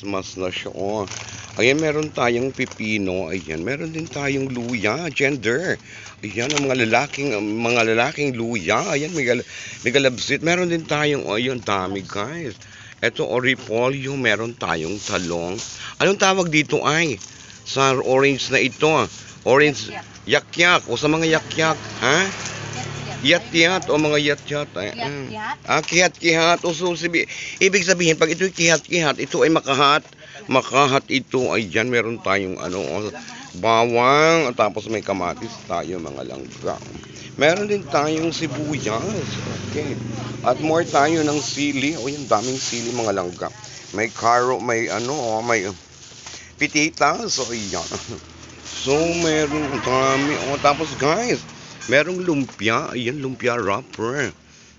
Christmas na siya. Oh. Ayan, meron tayong pipino. Ayan, meron din tayong luya, gender. Ayan, ang mga lalaking luya. Ayan, may galabsit. Meron din tayong, ayun, dami guys. Ito, oripolyo, meron tayong talong. Anong tawag dito ay? Sa orange na ito. Orange, yak-yak. O sa mga yak-yak. Ha? Yat-yat o mga yat-yat. Kihat-kihat. O so, ibig sabihin, pag ito kihat-kihat, ito ay makahat. Makahat ito. Ayan, meron tayong bawang. Tapos may kamatis tayo, mga langga. Meron din tayong sibuyas. Okay. At more tayo ng sili. O yung daming sili, mga langga. May carrot, may may pititas. So, ayan. So, meron dami. O, tapos guys, merong lumpia. Ayan, lumpia wrapper.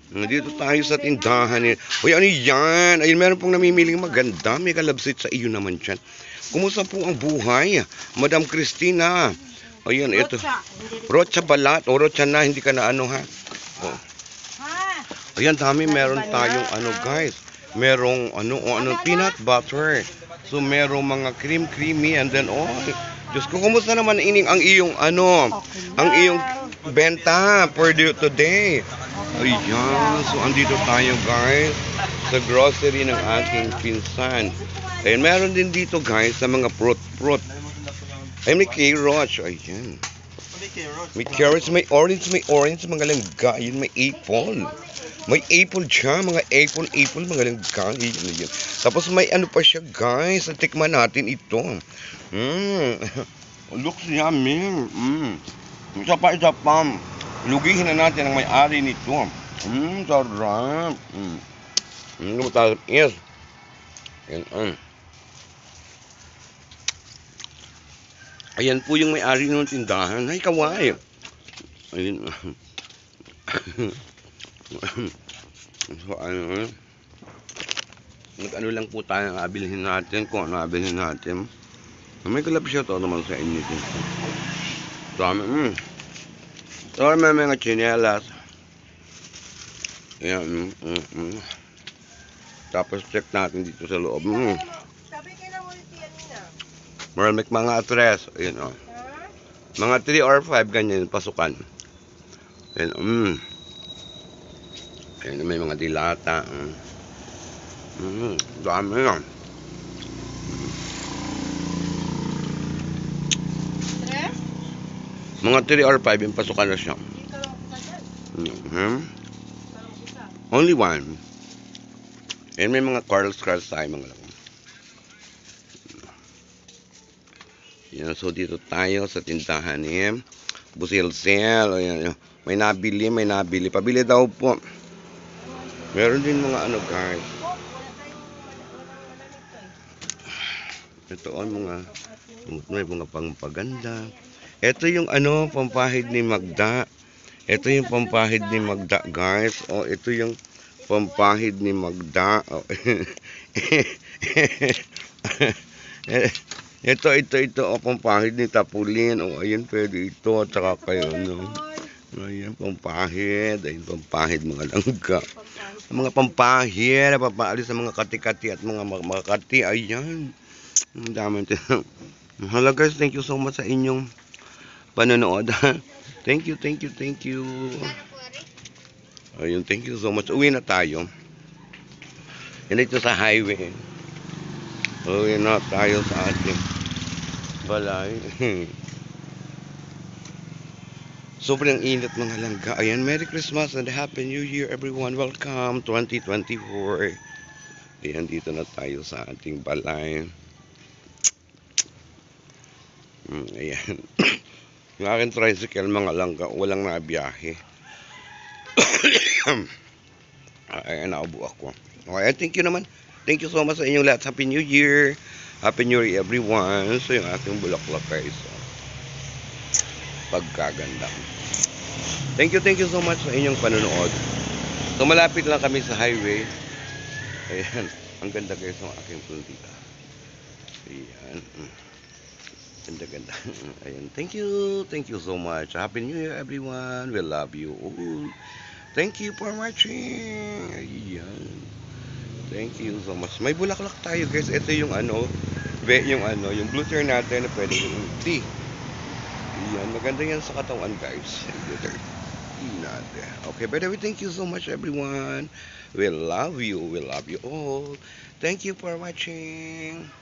Dito tayo sa tindahan. Uy, ano yan? Ayun, meron pong namimiling maganda. May kalabsit sa iyo naman dyan. Kumusta po ang buhay, Madam Christina? Ayan, ito. Rocha balat. O, rocha na. Hindi ka na ha? Oh. Ayan, dami. Meron tayong guys. Merong peanut butter. So, merong mga creamy. And then, Diyos ko, kumusta naman ang iyong ang iyong benta for today? Ayan, so andito tayo guys sa grocery ng aking pinsan. Ayan, meron din dito guys sa mga fruit. Ay, may carrots. Ayan. May carrots, may orange, mga langga. Ayan, may apple. May apple dyan, mga apple, mga langga. Ayan. Tapos may pa siya guys. Tikman natin ito. Looks yummy. Isa pa. Lugihin na natin ang may-ari nito. Sarap. Matalas is. Ayan po yung may-ari ng tindahan. Ay, kawai. Ayan. So, ano lang po tayo ang abilihin natin. Kung ano abilihin natin. May kalap siya to naman sa inyo. Dami. So, may mga chinelas. Ayan. Tapos check natin dito sa loob. Maraming mga 3. Ayan, mga 3 or 5 ganyan pasukan. Ayan. Ayan, may mga dilata. Dami yan. Mga 3 or 5 yung pasukan na siya. Only 1. And may mga curls tayo, mga lang. Yan, so dito tayo sa tindahan ni Busilsel. Ayan, may nabili. Pabili daw po. Meron din mga guys. Ito may mga pangpaganda. Ito yung pampahid ni Magda. Ito yung pampahid ni Magda, guys. Ito yung pampahid ni Magda. Ito, pampahid ni Tapulin. Ayan, pwede ito. At saka kayo, Ayan, pampahid. Ayan, pampahid, mga langga. Mga pampahid, papaalis sa mga kati-kati at mga makati. Ayan. Ang dami. Hello guys, thank you so much sa inyong panonood. Thank you. Ayun, thank you so much. Uwi na tayo. Yan ito sa highway. Uwi na tayo sa ating balay. Sobrang init, mga langga. Ayan, Merry Christmas and Happy New Year everyone. Welcome 2024. Ayan, dito na tayo sa ating balay. Ayan. Yung aking tricycle, mga langga, walang nabiyahe. Ayan, naubo ako. Okay, thank you naman. Thank you so much sa inyong lahat. Happy New Year. Happy New Year everyone. So yung ating bulaklak guys. Pagkaganda. Thank you so much sa inyong panonood. So malapit lang kami sa highway. Ayan. Ang ganda guys ng aking pundita. Ayan. Ganda. Ayan. Thank you so much. Happy New Year everyone. We love you all. Thank you for watching. Ayan. Thank you so much. May bulaklak tayo guys. Ito yung ano, yung blue tea natin na pwede yung tea. Yan, maganda yan sa katawan guys. Yung blue tea natin. Okay, by the way, thank you so much everyone. We love you. We love you all. Thank you for watching.